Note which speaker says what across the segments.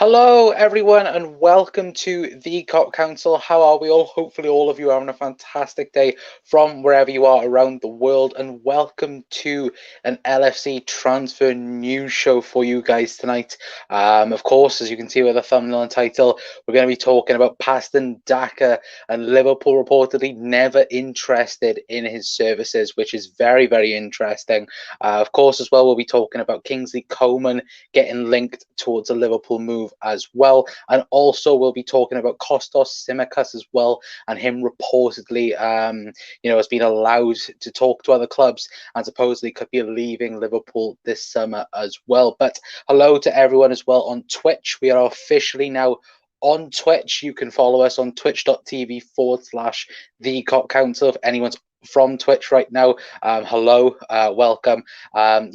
Speaker 1: Hello, everyone, and welcome to the Cop Council. How are we all? Hopefully, all of you are having a fantastic day from wherever you are around the world. And welcome to an LFC Transfer News Show for you guys tonight. Of course, as you can see with the thumbnail and title, we're going to be talking about Paston Daka and Liverpool reportedly never interested in his services, which is very, very interesting. Of course, as well, we'll be talking about Kingsley Coman getting linked towards a Liverpool move as well, and also we'll be talking about Kostas Tsimikas as well, and him reportedly has been allowed to talk to other clubs and supposedly could be leaving Liverpool this summer as well. But hello to everyone as well on Twitch. We are officially now on Twitch. You can follow us on twitch.tv/the Cop Council. If anyone's from Twitch right now, hello, welcome. I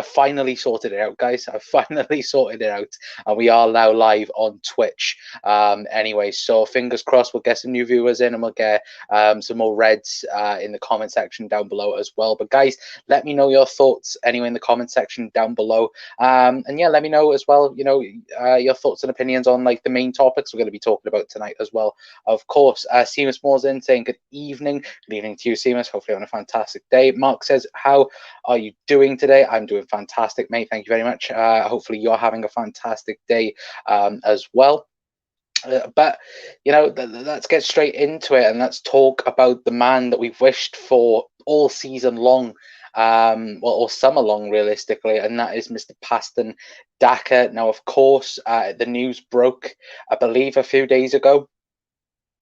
Speaker 1: finally sorted it out, guys. I finally sorted it out, and we are now live on Twitch. Anyway, so fingers crossed we'll get some new viewers in, and we'll get some more reds in the comment section down below as well. But guys, let me know your thoughts anyway in the comment section down below, and yeah, let me know as well, your thoughts and opinions on like the main topics we're going to be talking about tonight as well. Of course, Seamus Moore's in saying good evening. Good evening to you, Seamus. Hopefully having a fantastic day. Mark says, how are you doing today? I'm doing fantastic, mate. Thank you very much. Hopefully you're having a fantastic day as well. But let's get straight into it, and let's talk about the man that we've wished for all season long, or summer long realistically, and that is Mr. Paston Daka. Now, of course, the news broke, I believe, a few days ago,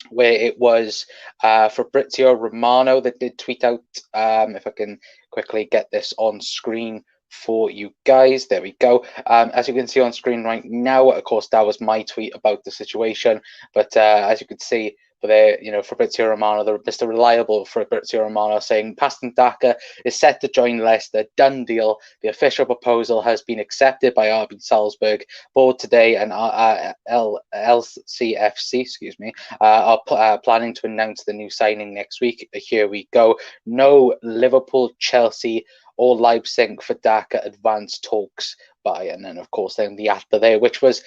Speaker 1: where it was Fabrizio Romano that did tweet out, if I can quickly get this on screen for you guys. There we go. As you can see on screen right now, of course, that was my tweet about the situation. But as you can see, there, Fabrizio Romano, the Mr. Reliable Fabrizio Romano, saying Paston Daka is set to join Leicester. Done deal. The official proposal has been accepted by RB Salzburg board today, and LCFC, are planning to announce the new signing next week. Here we go. No Liverpool, Chelsea, or Leipzig for Daka advanced talks by, and then of course then the after there, which was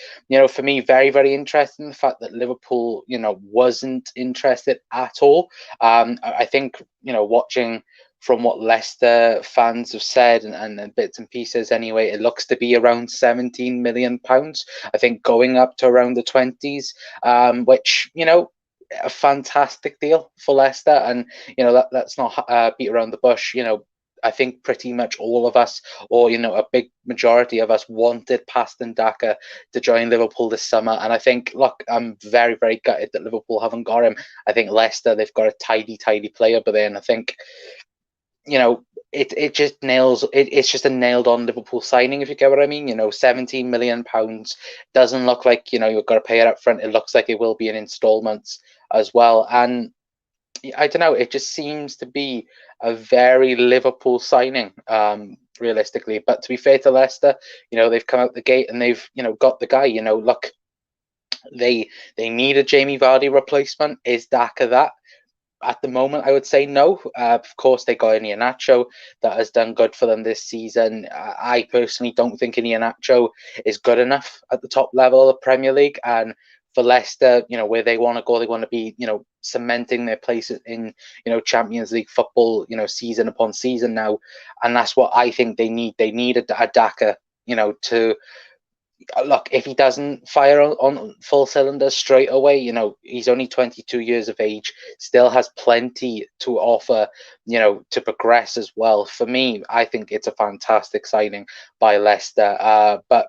Speaker 1: for me very, very interesting, the fact that Liverpool wasn't interested at all. I think watching from what Leicester fans have said and bits and pieces anyway, it looks to be around 17 million pounds, I think, going up to around the 20s, which a fantastic deal for Leicester. And let's not beat around the bush. I think pretty much all of us, or a big majority of us, wanted Paston Daka to join Liverpool this summer. And I think, look, I'm very, very gutted that Liverpool haven't got him. I think Leicester, they've got a tidy player, but then I think it just nails it. It's just a nailed on Liverpool signing, if you get what I mean. 17 million pounds doesn't look like you've got to pay it up front. It looks like it will be in installments as well. And I don't know, it just seems to be a very Liverpool signing, realistically. But to be fair to Leicester, they've come out the gate and they've, got the guy. Look, they need a Jamie Vardy replacement. Is Daka that? At the moment, I would say no. Of course, they got Iheanacho that has done good for them this season. I personally don't think Iheanacho is good enough at the top level of the Premier League. And for Leicester, where they want to go, they want to be, cementing their places in, Champions League football, season upon season now. And that's what I think they need. They need a Daka, to look, if he doesn't fire on full cylinders straight away, he's only 22 years of age, still has plenty to offer, to progress as well. For me, I think it's a fantastic signing by Leicester. But,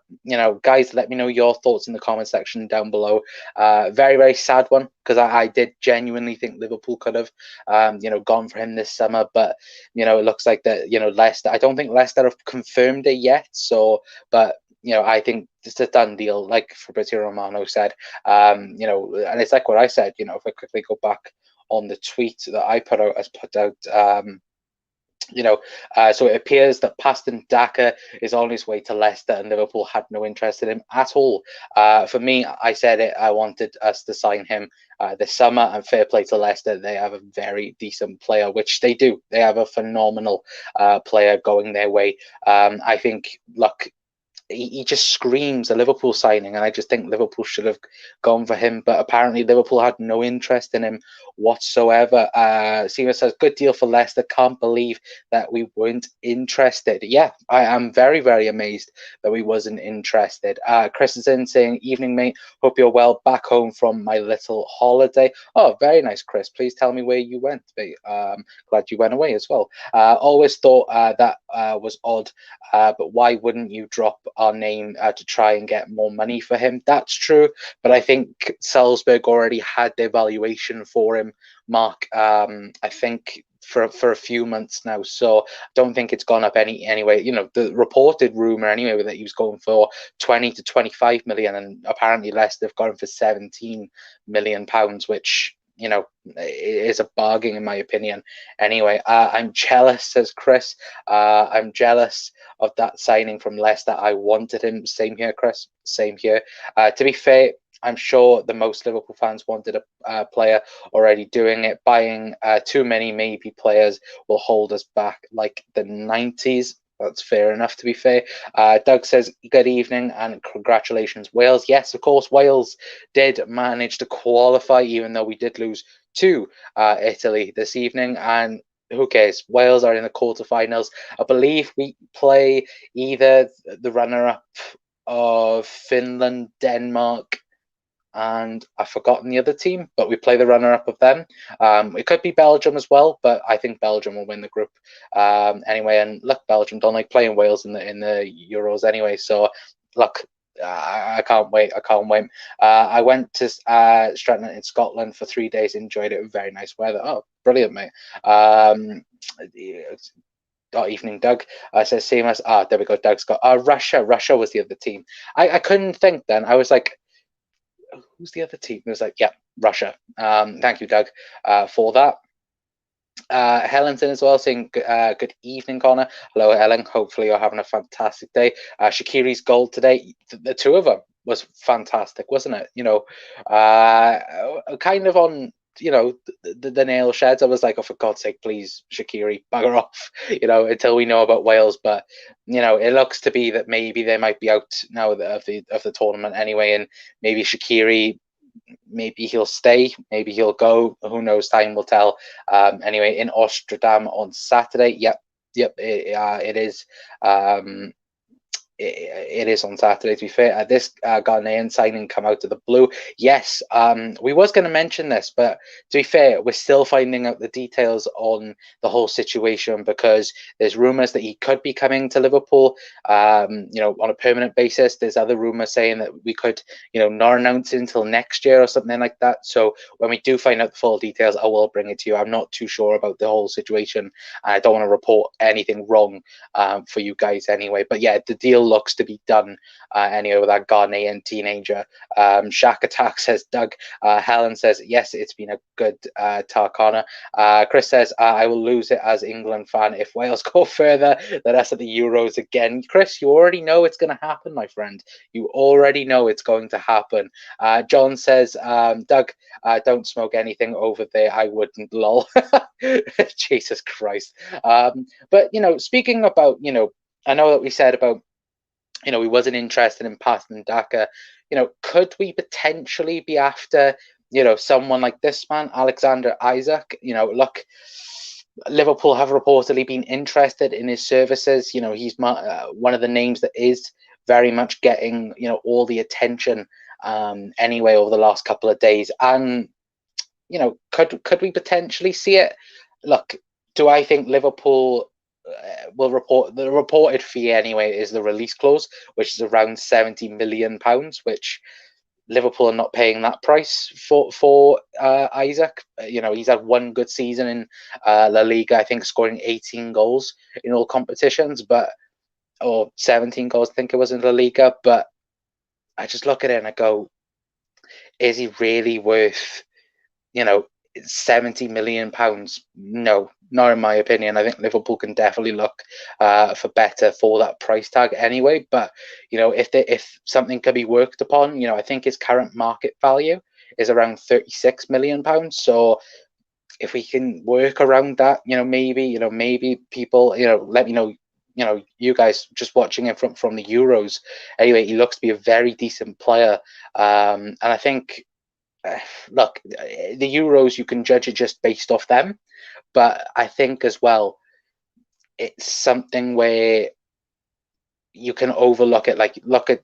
Speaker 1: guys, let me know your thoughts in the comment section down below. Very, very sad one, because I did genuinely think Liverpool could have, gone for him this summer. But, it looks like that, Leicester, I don't think Leicester have confirmed it yet. So, but, I think it's a done deal, like Fabrizio Romano said. And it's like what I said, if I quickly go back on the tweet that I put out, so it appears that Paston Daka is on his way to Leicester, and Liverpool had no interest in him at all. For me, I said it, I wanted us to sign him this summer, and fair play to Leicester. They have a very decent player, which they do. They have a phenomenal player going their way. I think, look, he just screams a Liverpool signing, and I just think Liverpool should have gone for him. But apparently, Liverpool had no interest in him whatsoever. Seema says, "Good deal for Leicester. Can't believe that we weren't interested." Yeah, I am very, very amazed that we wasn't interested. Chris is in saying, "Evening, mate. Hope you're well. Back home from my little holiday." Oh, very nice, Chris. Please tell me where you went, mate. Glad you went away as well. Always thought that was odd. But why wouldn't you drop our name to try and get more money for him? That's true, but I think Salzburg already had their valuation for him, Mark. I think for a few months now, so I don't think it's gone up anyway. You know, the reported rumor anyway that he was going for 20 to 25 million, and apparently Leicester have got him for 17 million pounds, which, you know, is a bargain in my opinion. Anyway, I'm jealous, says Chris. I'm jealous of that signing from Leicester. I wanted him. Same here, Chris. Same here. To be fair, I'm sure the most Liverpool fans wanted a player already doing it. Buying too many maybe players will hold us back like the 90s. That's fair enough, to be fair. Doug says, good evening and congratulations, Wales. Yes, of course, Wales did manage to qualify, even though we did lose to Italy this evening. And who cares? Wales are in the quarterfinals. I believe we play either the runner-up of Finland, Denmark, and I've forgotten the other team, but we play the runner-up of them. It could be Belgium as well, but I think Belgium will win the group anyway. And look, Belgium don't like playing Wales in the Euros anyway, so look, I can't wait. I can't wait. I went to Stratton in Scotland for 3 days. Enjoyed it. Very nice weather. Oh, brilliant, mate. Evening, Doug. Says same as there we go. Doug's got Russia. Russia was the other team. I couldn't think then. I was like, who's the other team? It was like, yeah, Russia. Thank you, Doug, for that. Helen's in as well, saying good evening, Connor. Hello, Helen. Hopefully you're having a fantastic day. Shaqiri's goal today, the two of them was fantastic, wasn't it? You know, kind of on, you know, the nail sheds. I was like, oh, for God's sake, please, Shaqiri, bugger off, you know, until we know about Wales. But, you know, it looks to be that maybe they might be out now of the tournament anyway, and maybe Shaqiri, maybe he'll stay, maybe he'll go. Who knows? Time will tell. Anyway, in Amsterdam on Saturday. Yep, it is. It is on Saturday, to be fair. This Ghanaian signing come out of the blue. Yes, we was going to mention this, but to be fair, we're still finding out the details on the whole situation, because there's rumours that he could be coming to Liverpool, you know, on a permanent basis. There's other rumours saying that we could, you know, not announce it until next year or something like that. So when we do find out the full details, I will bring it to you. I'm not too sure about the whole situation. I don't want to report anything wrong for you guys anyway. But yeah, the deal looks to be done anyway with that Ghanaian teenager. Shaq Attack says, Doug. Helen says, yes, it's been a good Tarkana. Chris says, I will lose it as England fan if Wales go further the rest of the Euros again. Chris, you already know it's going to happen, my friend. You already know it's going to happen. John says, Doug, don't smoke anything over there. I wouldn't, lol. Jesus Christ. But, you know, speaking about, you know, I know that we said about, you know, we wasn't interested in Paston Daka. You know, could we potentially be after, you know, someone like this man, Alexander Isak? You know, look, Liverpool have reportedly been interested in his services. You know, he's one of the names that is very much getting, you know, all the attention anyway over the last couple of days. And, you know, could we potentially see it? Look, do I think Liverpool will report the reported fee anyway is the release clause, which is around £70 million, which Liverpool are not paying that price for Isak. You know, he's had one good season in La Liga, I think, scoring 18 goals in all competitions, or 17 goals, I think it was, in La Liga. But I just look at it and I go, is he really worth, you know, £70 million? No, not in my opinion. I think Liverpool can definitely look for better for that price tag anyway. But, you know, if something could be worked upon, you know, I think his current market value is around £36 million. So if we can work around that, you know, maybe people, you know, let me know you guys just watching him from the Euros. Anyway, he looks to be a very decent player, and I think, look, the Euros, you can judge it just based off them, but I think as well, it's something where you can overlook it. Like, look at,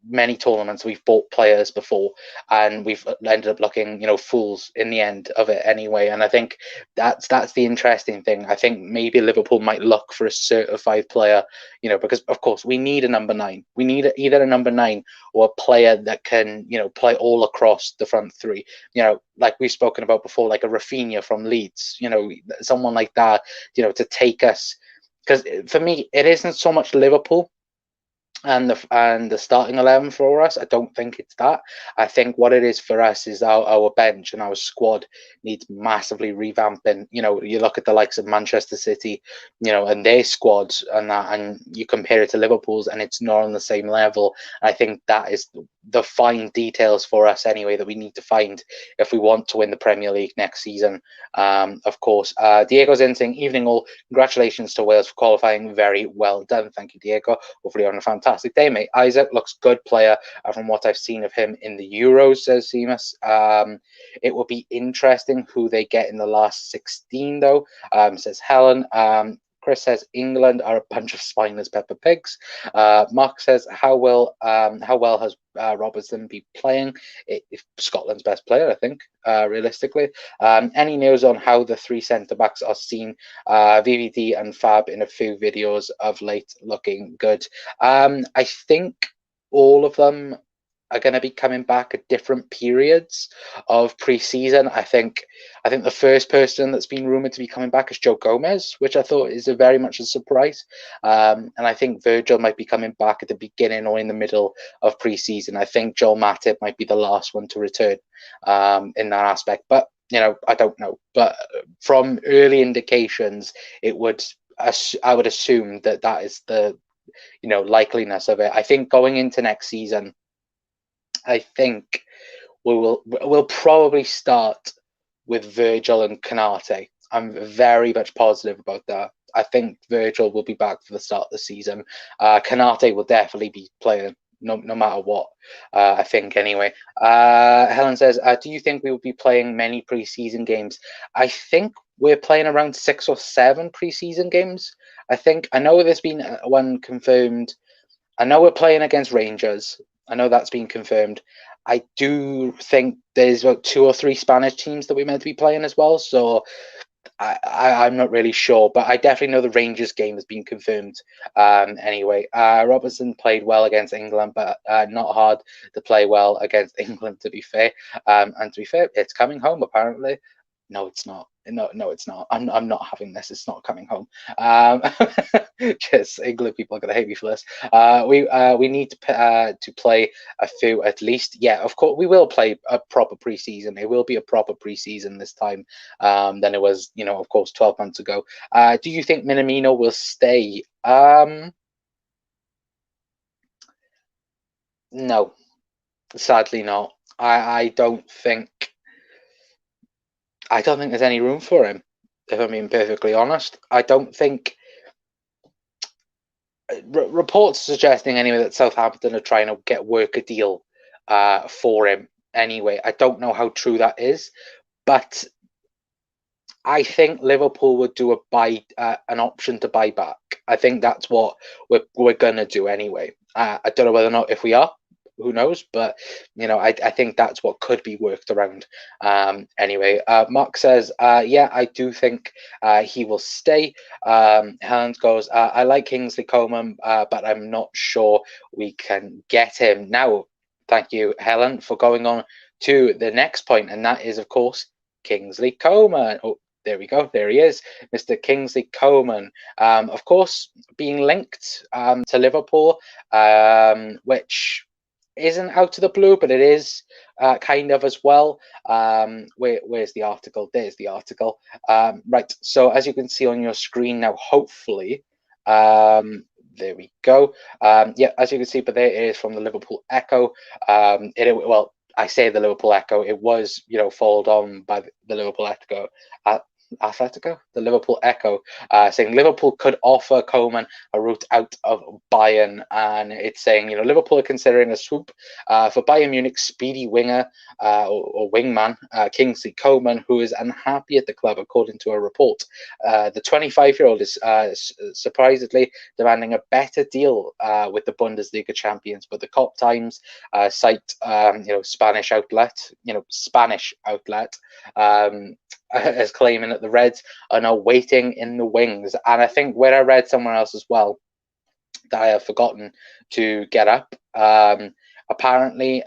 Speaker 1: many tournaments we've bought players before and we've ended up looking, fools in the end of it anyway. And I think that's the interesting thing. I think maybe Liverpool might look for a certified player, because of course we need a number 9. We need either a number 9 or a player that can, play all across the front three. Like we've spoken about before, like a Rafinha from Leeds, someone like that, to take us. Because for me, it isn't so much Liverpool and the starting 11 for us. I don't think it's that. I think what it is for us is our bench and our squad needs massively revamping. You look at the likes of Manchester City, and their squads and that, and you compare it to Liverpool's, and it's not on the same level. I think that is the fine details for us anyway that we need to find if we want to win the Premier League next season. Of course, Diego's in saying, evening all, congratulations to Wales for qualifying, very well done. Thank you, Diego. Hopefully you're on a fantastic day, mate. Isaac looks good player from what I've seen of him in the Euros, says Seamus. It will be interesting who they get in the last 16 though, says Helen. Chris says England are a bunch of spineless Peppa Pigs. Mark says how well has Robertson be playing? Scotland's best player, I think, realistically. Any news on how the 3 centre backs are seen? VVD and Fab in a few videos of late looking good. I think all of them are going to be coming back at different periods of pre-season. I think the first person that's been rumored to be coming back is Joe Gomez, which I thought is very much a surprise. And I think Virgil might be coming back at the beginning or in the middle of pre-season. I think Joel Matip might be the last one to return in that aspect. But I don't know. But from early indications, I would assume that is the likeliness of it. I think going into next season, I think we'll probably start with Virgil and Kanate. I'm very much positive about that. I think Virgil will be back for the start of the season. Kanate will definitely be playing no matter what, I think anyway. Helen says, do you think we will be playing many preseason games? I think we're playing around 6 or 7 preseason games. I know there's been one confirmed. I know we're playing against Rangers. I know that's been confirmed. I do think there's about 2 or 3 Spanish teams that we're meant to be playing as well. So I'm not really sure, but I definitely know the Rangers game has been confirmed. Anyway, Robertson played well against England, but not hard to play well against England, to be fair. And to be fair, it's coming home apparently. No, it's not. No, it's not. I'm not having this. It's not coming home. Just England people are gonna hate me for this. We need to play a few at least. Yeah, of course we will play a proper preseason. It will be a proper preseason this time than it was, of course, 12 months ago. Do you think Minamino will stay? No, sadly not. I don't think there's any room for him, if I'm being perfectly honest. I don't think reports suggesting anyway that Southampton are trying to get work a deal for him anyway. I don't know how true that is, but I think Liverpool would do an option to buy back. I think that's what we're gonna do anyway. I don't know whether or not if we are. Who knows? But I think that's what could be worked around. Anyway, Mark says, yeah, I do think he will stay. Helen goes, I like Kingsley Coman, but I'm not sure we can get him now. Thank you, Helen, for going on to the next point, and that is, of course, Kingsley Coman. Oh, there we go. There he is, Mr. Kingsley Coman. Of course, being linked to Liverpool, which isn't out of the blue, but it is kind of as well. Where's the article? There's the article. Right, so as you can see on your screen now, hopefully, there we go. Yeah, as you can see, but there it is from the Liverpool Echo. Well, I say the Liverpool Echo. It was, followed on by the Liverpool Echo. Atletico, the Liverpool Echo, saying Liverpool could offer Coman a route out of Bayern, and it's saying, Liverpool are considering a swoop for Bayern Munich's speedy winger or wingman Kingsley Coman, who is unhappy at the club, according to a report. The 25-year-old is surprisingly demanding a better deal with the Bundesliga champions, but the Cop Times cite Spanish outlet as claiming that the Reds are now waiting in the wings. And I think where I read somewhere else as well that I have forgotten to get up, apparently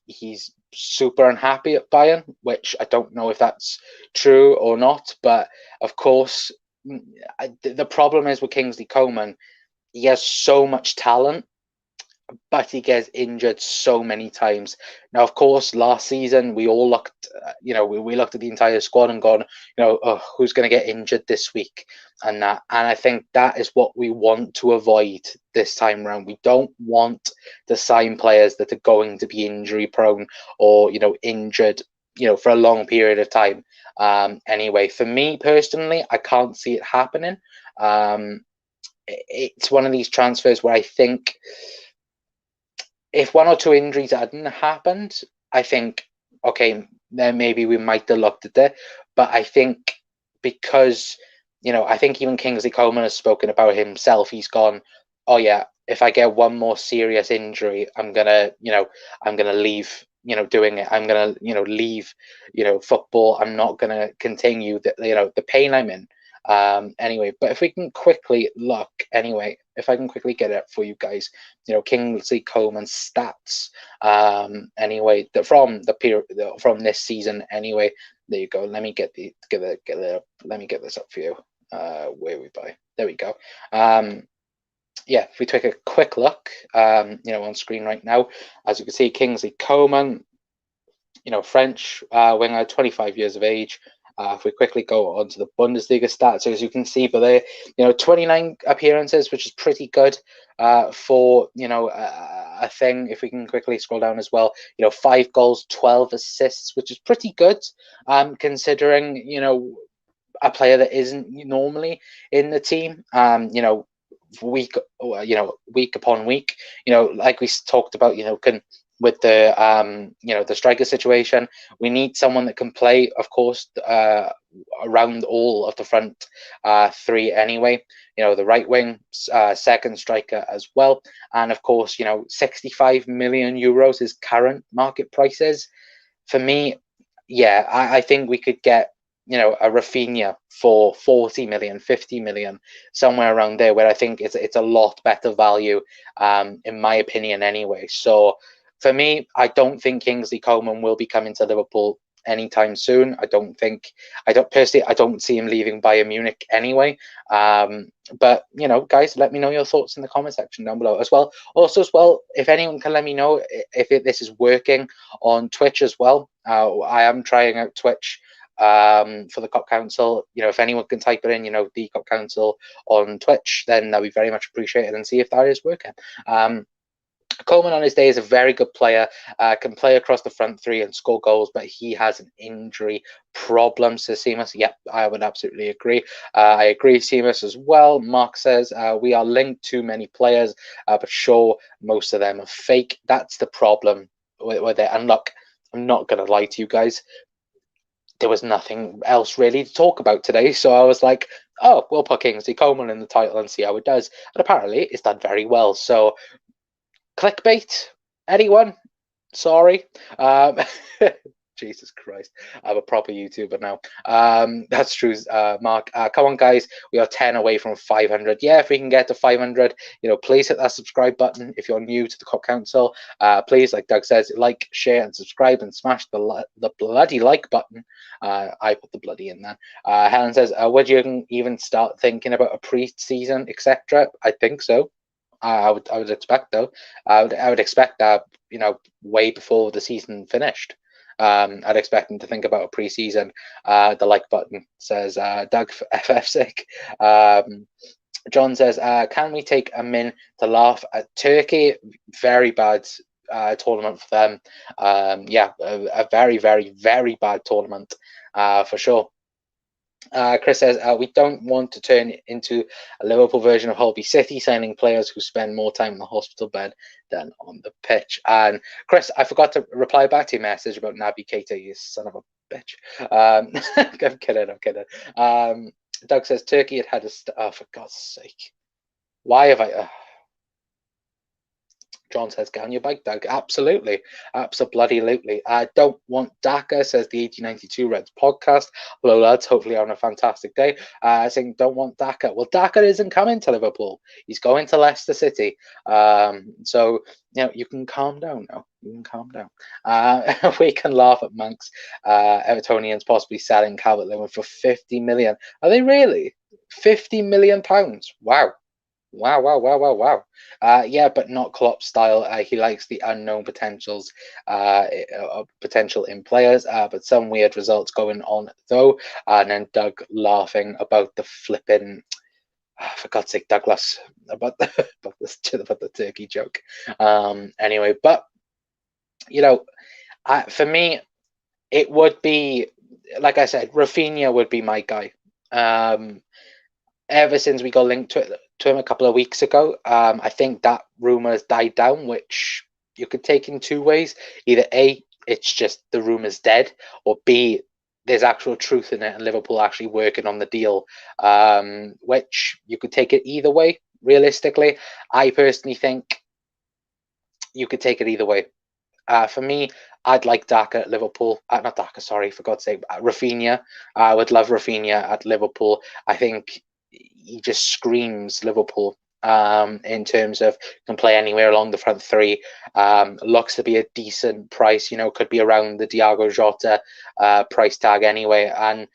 Speaker 1: he's super unhappy at Bayern, which I don't know if that's true or not. But of course, the problem is with Kingsley Coman, he has so much talent, but he gets injured so many times. Now, of course, last season we all looked, we looked at the entire squad and gone, who's going to get injured this week, and that. And I think that is what we want to avoid this time around. We don't want to sign players that are going to be injury prone or injured, for a long period of time. Anyway, for me personally, I can't see it happening. It's one of these transfers where I think, if one or two injuries hadn't happened, I think, okay, then maybe we might have looked at it. But I think because, I think even Kingsley Coman has spoken about himself. He's gone, oh yeah, if I get one more serious injury, I'm gonna leave, doing it. I'm gonna, leave, football. I'm not gonna continue the pain I'm in. Anyway, but if we can quickly look, if I can quickly get it for you guys, Kingsley Coman's stats, from this season, anyway. There you go. Let me get this up for you. Where we by? There we go. Yeah, if we take a quick look, on screen right now, as you can see, Kingsley Coman, French winger, 25 years of age. If we quickly go on to the Bundesliga stats, as you can see, but there, 29 appearances, which is pretty good for a thing. If we can quickly scroll down as well, 5 goals, 12 assists, which is pretty good, considering a player that isn't normally in the team. Week upon week, like we talked about, with the the striker situation, we need someone that can play, of course, around all of the front three anyway. The right wing, second striker as well, and of course, 65 million euros is current market prices. For me, yeah, I think we could get a Rafinha for 40 million, 50 million, somewhere around there, where I think it's a lot better value, in my opinion anyway. So for me, I don't think Kingsley Coman will be coming to Liverpool anytime soon. I don't see him leaving Bayern Munich anyway. But guys, let me know your thoughts in the comment section down below as well. Also as well, if anyone can let me know if this is working on Twitch as well. I am trying out Twitch for the Cop Council. If anyone can type it in, the Cop Council on Twitch, then that'd be very much appreciated, and see if that is working. Coman on his day is a very good player, can play across the front three and score goals, but he has an injury problem, says Seamus. Yep, I would absolutely agree. I agree, Seamus, as well. Mark says, we are linked to many players, but sure, most of them are fake. That's the problem with it. And look, I'm not going to lie to you guys. There was nothing else really to talk about today, so I was like, oh, we'll put Kingsley Coman in the title and see how it does. And apparently it's done very well. So clickbait, anyone? Sorry. Jesus Christ, I'm a proper YouTuber now. That's true, Mark. Come on, guys, we are 10 away from 500. Yeah, if we can get to 500, please hit that subscribe button. If you're new to the Cop Council, please, like Doug says, like, share, and subscribe, and smash the bloody like button. I put the bloody in there. Helen says, would you even start thinking about a pre-season, etc.? I think so. I would expect, though. I would expect that, way before the season finished. I'd expect them to think about a pre-season. The like button says, Doug for FF's sake. John says, can we take a min to laugh at Turkey? Very bad tournament for them. Yeah, a very, very, very bad tournament for sure. Chris says, we don't want to turn it into a Liverpool version of Holby City, signing players who spend more time in the hospital bed than on the pitch. And Chris, I forgot to reply back to your message about Naby Keita, you son of a bitch. I'm kidding. Doug says, Turkey had a... oh, for God's sake. Why have I... John says, get on your bike, Doug. Absolutely. Absolutely. I don't want Daka, says the 1892 Reds podcast. Hello, lads. Hopefully having a fantastic day. Saying, don't want Daka. Well, Daka isn't coming to Liverpool. He's going to Leicester City. So, you can calm down now. You can calm down. We can laugh at Monks. Evertonians possibly selling Calvert-Lewin for 50 million. Are they really? 50 million pounds? Wow. Wow. Yeah, but not Klopp style. He likes the unknown potential in players, but some weird results going on though. And then Doug laughing about the flipping, for God's sake, Douglas, about the turkey joke. Anyway, but for me, it would be, like I said, Rafinha would be my guy. Ever since we got linked to him a couple of weeks ago, I think that rumor has died down, which you could take in two ways. Either A, it's just the rumor's dead, or B, there's actual truth in it and Liverpool actually working on the deal, which you could take it either way. Realistically, I personally think you could take it either way. For me, I'd like Daka at Liverpool. Not Daka, sorry, for God's sake. Rafinha. I would love Rafinha at Liverpool. I think he just screams Liverpool in terms of can play anywhere along the front three. Looks to be a decent price, could be around the Diogo Jota price tag anyway. And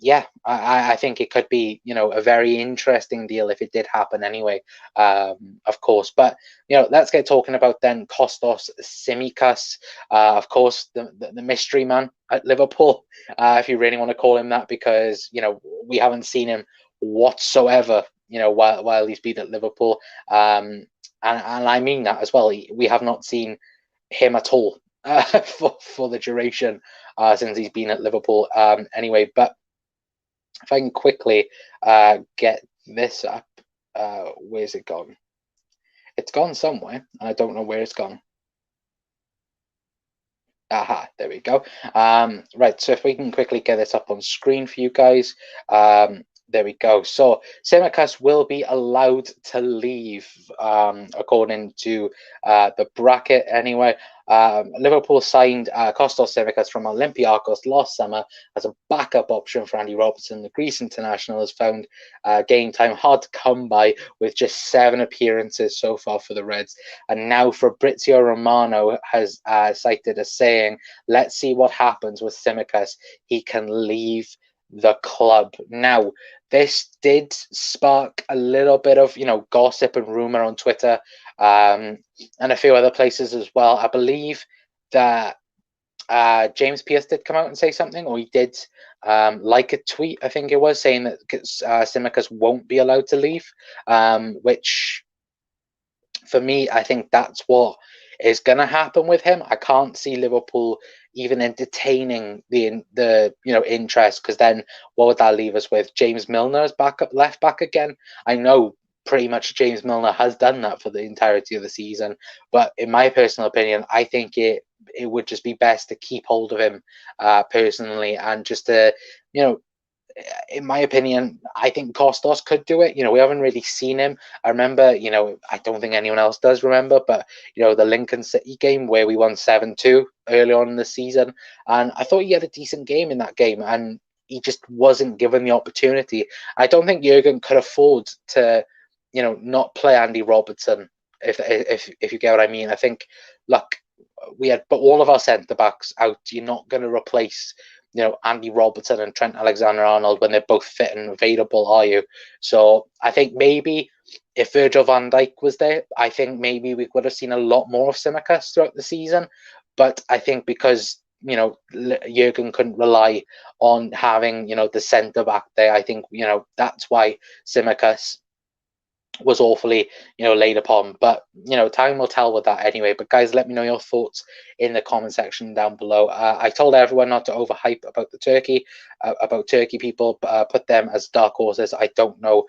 Speaker 1: yeah, I think it could be, a very interesting deal if it did happen anyway, of course. But, let's get talking about then Kostas Tsimikas, of course, the mystery man at Liverpool, if you really want to call him that, because, we haven't seen him whatsoever, while he's been at Liverpool. And I mean that as well. We have not seen him at all for the duration since he's been at Liverpool. Anyway, but if I can quickly get this up, where's it gone? It's gone somewhere. I don't know where it's gone. Aha, there we go. Right, so if we can quickly get this up on screen for you guys. There we go. So Tsimikas will be allowed to leave, according to the bracket anyway. Liverpool signed Kostas Tsimikas from Olympiacos last summer as a backup option for Andy Robertson. The Greece international has found game time hard to come by, with just 7 appearances so far for the Reds. And now Fabrizio Romano has cited as saying, let's see what happens with Tsimikas. He can leave the club. Now, this did spark a little bit of, gossip and rumor on Twitter, and a few other places as well. I believe that James Pearce did come out and say something, or he did like a tweet, I think it was, saying that Tsimikas won't be allowed to leave, which for me, I think that's what is going to happen with him. I can't see Liverpool even entertaining the interest, because then what would that leave us with? James Milner as left back again. I know pretty much James Milner has done that for the entirety of the season, but in my personal opinion, I think it would just be best to keep hold of him personally, and just to, in my opinion, I think Kostas could do it. We haven't really seen him. I remember, I don't think anyone else does remember, but, the Lincoln City game where we won 7-2 early on in the season. And I thought he had a decent game in that game, and he just wasn't given the opportunity. I don't think Jurgen could afford to, not play Andy Robertson, if you get what I mean. I think, look, we had all of our centre-backs out. You're not going to replace Andy Robertson and Trent Alexander-Arnold when they're both fit and available, are you? So I think maybe if Virgil van Dijk was there, I think maybe we would have seen a lot more of Tsimikas throughout the season. But I think because, Jurgen couldn't rely on having, the centre-back there, I think, that's why Tsimikas was awfully, laid upon. But, time will tell with that anyway. But guys, let me know your thoughts in the comment section down below. I told everyone not to overhype about the Turkey, about Turkey people, put them as dark horses. I don't know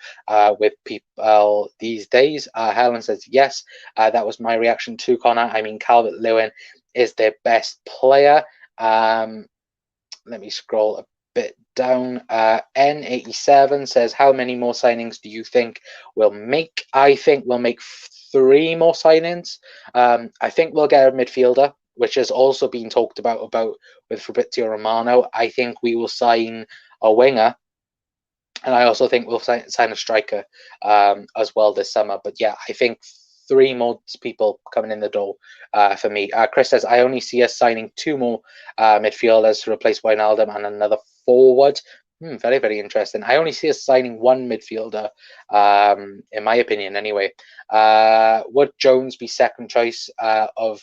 Speaker 1: with people these days. Helen says, yes, that was my reaction to Connor. I mean, Calvert-Lewin is their best player. Let me scroll a bit down. N87 says, how many more signings do you think we'll make? I think we'll make 3 more signings. I think we'll get a midfielder, which has also been talked about with Fabrizio Romano. I think we will sign a winger, and I also think we'll sign a striker as well this summer. But yeah, I think 3 more people coming in the door for me. Chris says, I only see us signing 2 more midfielders to replace Wijnaldum and another forward. Very, very interesting. I only see us signing 1 midfielder, in my opinion, anyway. Would Jones be second choice of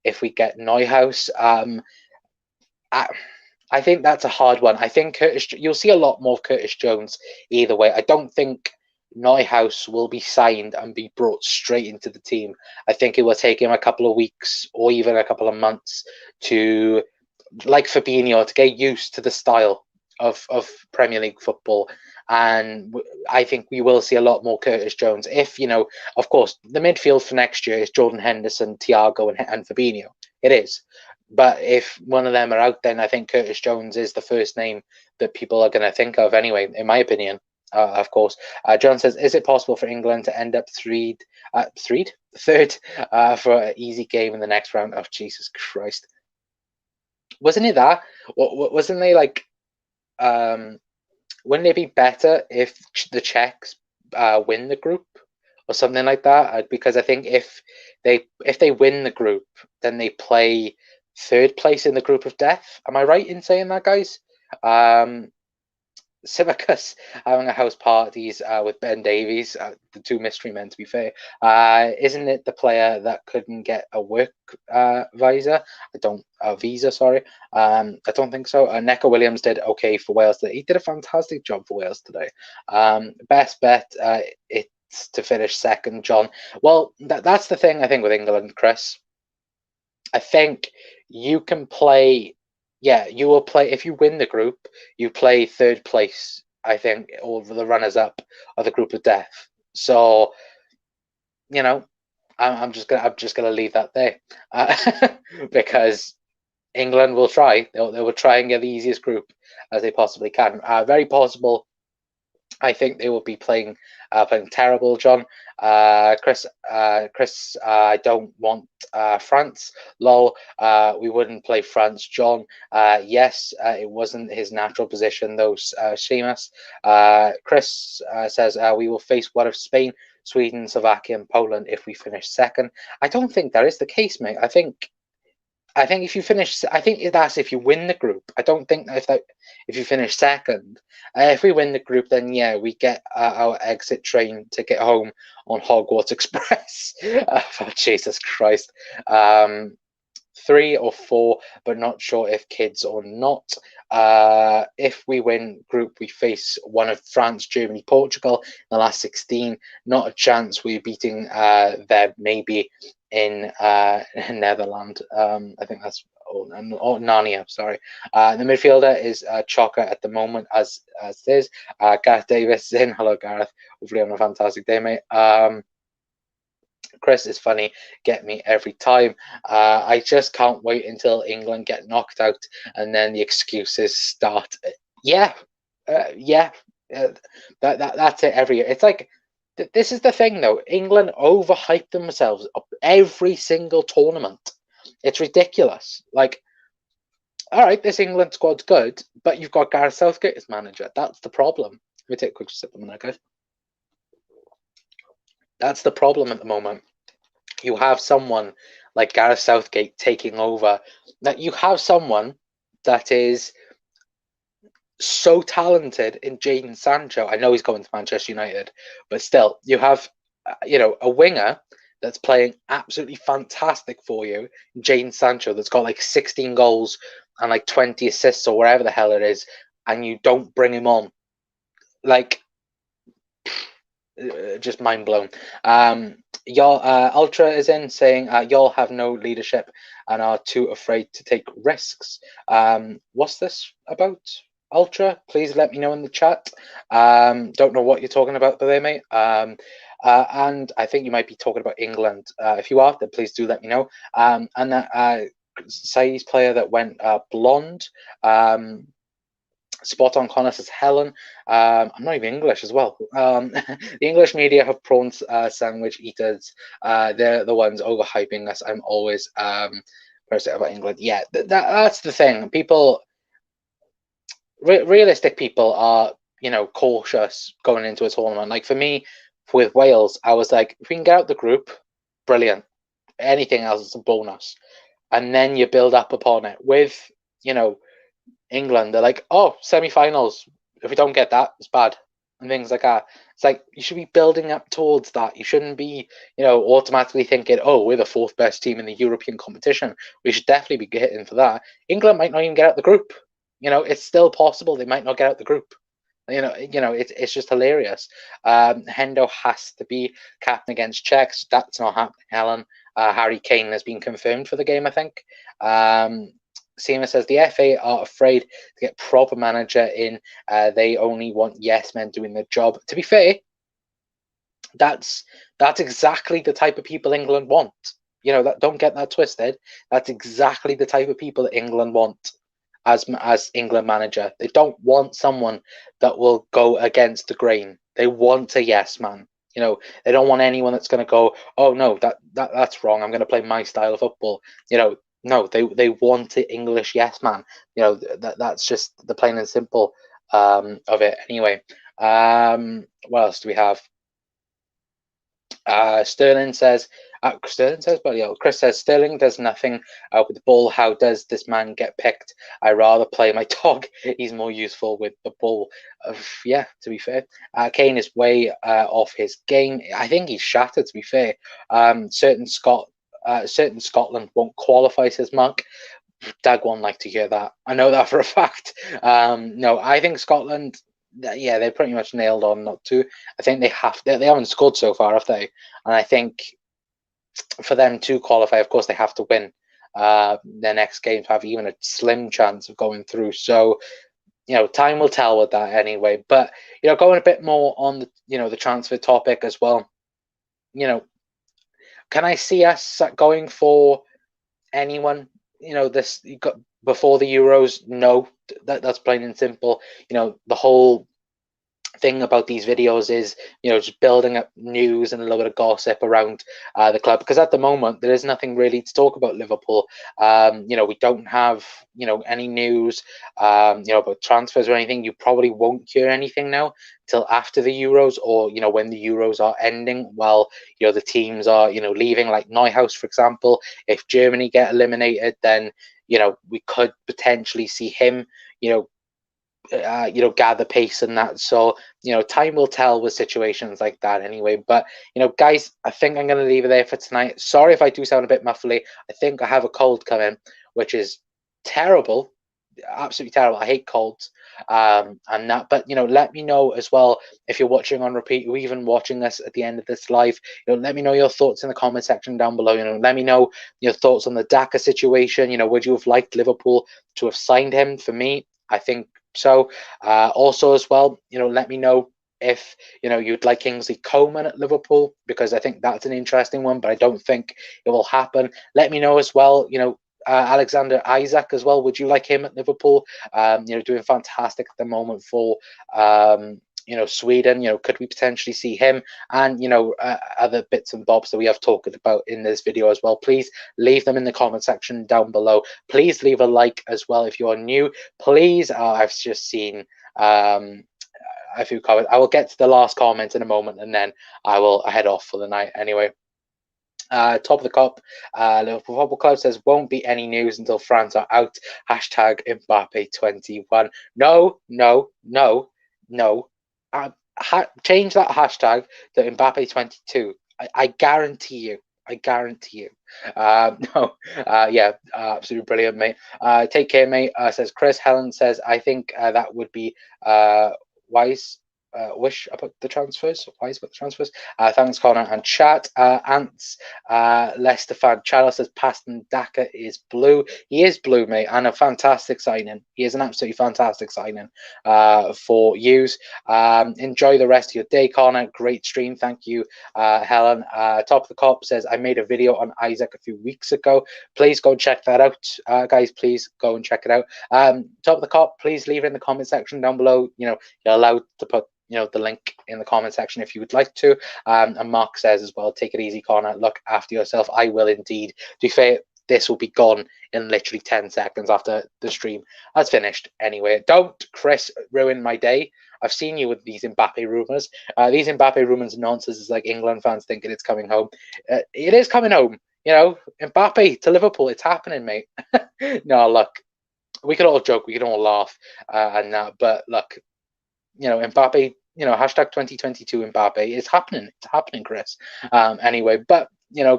Speaker 1: if we get Neuhaus? I think that's a hard one. I think you'll see a lot more of Curtis Jones either way. I don't think Neuhaus will be signed and be brought straight into the team. I think it will take him a couple of weeks or even a couple of months to, like Fabinho, to get used to the style of Premier League football. And I think we will see a lot more Curtis Jones. If, of course, the midfield for next year is Jordan Henderson, Thiago, and Fabinho. It is. But if one of them are out, then I think Curtis Jones is the first name that people are going to think of anyway, in my opinion, of course. John says, is it possible for England to end up third for an easy game in the next round? Oh, Jesus Christ. Wasn't it that? Wasn't they like, wouldn't it be better if the Czechs win the group or something like that? Because I think if they win the group, then they play 3rd place in the group of death. Am I right in saying that, guys? Sivakis having a house parties with Ben Davies, the 2 mystery men, to be fair. Isn't it the player that couldn't get a work visa? Visa, sorry. I don't think so. Neco Williams did okay for Wales today. He did a fantastic job for Wales today. Best bet, it's to finish second, John. Well, that's the thing, I think, with England, Chris. I think you can play, you will play, if you win the group, you play 3rd place, I think, over the runners-up of the group of death. So, I'm just gonna leave that there because England will try. They will try and get the easiest group as they possibly can. Very possible. I think they will be playing terrible, John. Chris, I don't want France. Lol. We wouldn't play France, John. Yes, it wasn't his natural position, though. Seamus. Chris says we will face one of Spain, Sweden, Slovakia, and Poland if we finish second. I don't think that is the case, mate. I think if you finish, I think that's if you win the group. I don't think if you finish second. If we win the group, then yeah, we get our exit train to get home on Hogwarts Express. Oh, Jesus Christ. 3 or 4, but not sure if kids or not. If we win group, we face one of France, Germany, Portugal in the last 16. Not a chance we're beating them, maybe in Netherlands. I think that's Narnia, sorry. The midfielder is Chocker at the moment, as is. Gareth Davis is in. Hello, Gareth. Hopefully having a fantastic day, mate. Chris is funny, get me every time. I just can't wait until England get knocked out and then the excuses start. That's it every year. It's like, this is the thing though, England overhype themselves up every single tournament. It's ridiculous. Like, all right, this England squad's good, but you've got Gareth Southgate as manager. That's the problem. Let me take a quick sip of a minute, guys. That's the problem at the moment. You have someone like Gareth Southgate taking over. That you have someone that is so talented in Jadon Sancho. I know he's going to Manchester United, but still, you have a winger that's playing absolutely fantastic for you, Jadon Sancho, that's got like 16 goals and like 20 assists or wherever the hell it is, and you don't bring him on. Like, just mind blown. Y'all, Ultra is in saying y'all have no leadership and are too afraid to take risks. What's this about, Ultra? Please let me know in the chat. Don't know what you're talking about there, mate. And I think you might be talking about England. If you are, then please do let me know. And that Saeed's player that went blonde. Spot on Connor says Helen. I'm not even English as well. The English media have prawn sandwich eaters. They're the ones overhyping us. I'm always person about England. Yeah, that's the thing. People, realistic people are, cautious going into a tournament. Like for me, with Wales, I was like, if we can get out the group, brilliant. Anything else is a bonus. And then you build up upon it. With, England, they're like, oh, semi-finals. If we don't get that, it's bad. And things like that. It's like, you should be building up towards that. You shouldn't be, automatically thinking, oh, we're the fourth best team in the European competition. We should definitely be hitting for that. England might not even get out the group. It's still possible they might not get out the group. It's just hilarious. Hendo has to be captain against Czechs. That's not happening, Helen. Harry Kane has been confirmed for the game, I think. Seema says the FA are afraid to get proper manager in. They only want yes men doing the job. To be fair, that's exactly the type of people England want. Don't get that twisted. That's exactly the type of people that England want as England manager. They don't want someone that will go against the grain. They want a yes man. They don't want anyone that's going to go, oh no, that's wrong. I'm going to play my style of football. No, they want an English yes man. That's just the plain and simple of it. Anyway, what else do we have? Sterling says, Chris says, Sterling does nothing with the ball. How does this man get picked? I rather play my dog. He's more useful with the ball. Yeah, to be fair. Kane is way off his game. I think he's shattered, to be fair. Certain Scotland won't qualify, says Mark. Dag won't like to hear that. I know that for a fact. No, I think Scotland, yeah, they're pretty much nailed on not to. I think they haven't scored so far, have they? And I think for them to qualify, of course, they have to win their next game to have even a slim chance of going through. So, time will tell with that anyway. But, going a bit more on the transfer topic as well, can I see us going for anyone? This before the Euros? No, that's plain and simple. The whole thing about these videos is just building up news and a little bit of gossip around the club, because at the moment there is nothing really to talk about Liverpool. We don't have any news about transfers or anything. You probably won't hear anything now till after the Euros, or when the Euros are ending, while the teams are leaving, like Neuhaus, for example. If Germany get eliminated, then we could potentially see him gather pace and that. So time will tell with situations like that anyway. But guys, I think I'm going to leave it there for tonight. Sorry if I do sound a bit muffly. I think I have a cold coming, which is terrible, absolutely terrible. I hate colds. And that, but let me know as well if you're watching on repeat, or even watching this at the end of this live. Let me know your thoughts in the comment section down below. Let me know your thoughts on the Daka situation. Would you have liked Liverpool to have signed him? For me, I think so. Also as well, let me know if you'd like Kingsley Coman at Liverpool, because I think that's an interesting one, but I don't think it will happen. Let me know as well, Alexander Isak as well. Would you like him at Liverpool? Doing fantastic at the moment for Sweden. Could we potentially see him? And other bits and bobs that we have talked about in this video as well. Please leave them in the comment section down below. Please leave a like as well if you are new. Please, I've just seen a few comments. I will get to the last comment in a moment, and then I will head off for the night anyway. Top of the cup, Liverpool Football Club says won't be any news until France are out. Hashtag Mbappe 21. No. Change that hashtag to Mbappe 22. I guarantee you. Yeah, absolutely brilliant, mate. Take care, mate. Says Chris. Helen says I think that would be wise. wish about the transfers, wise about the transfers. Thanks, Connor and chat. Ants, Leicester fan Charles says Paston Daka is blue. He is blue, mate, and a fantastic signing. He is an absolutely fantastic signing for yous. Enjoy the rest of your day, Connor. Great stream. Thank you, Helen. Top of the Cop says, I made a video on Isaac a few weeks ago. Please go and check that out, guys. Please go and check it out. Top of the Cop, please leave it in the comment section down below. You're allowed to put the link in the comment section if you would like to. And Mark says as well, take it easy, Connor. Look after yourself. I will indeed. To be fair, this will be gone in literally 10 seconds after the stream has finished. Anyway, don't, Chris, ruin my day. I've seen you with these Mbappe rumours. These Mbappe rumours nonsense is like England fans thinking it's coming home. It is coming home. Mbappe to Liverpool. It's happening, mate. No, look, we can all joke. We can all laugh and that. But look, Mbappe, hashtag 2022 Mbappe. It's happening. It's happening, Chris. Anyway, but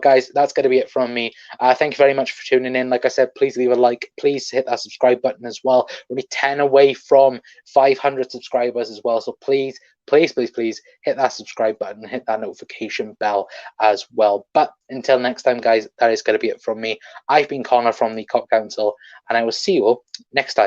Speaker 1: guys, that's going to be it from me. Thank you very much for tuning in. Like I said, please leave a like. Please hit that subscribe button as well. We're only 10 away from 500 subscribers as well. So please hit that subscribe button, hit that notification bell as well. But until next time, guys, that is going to be it from me. I've been Connor from the Cop Council, and I will see you all next time.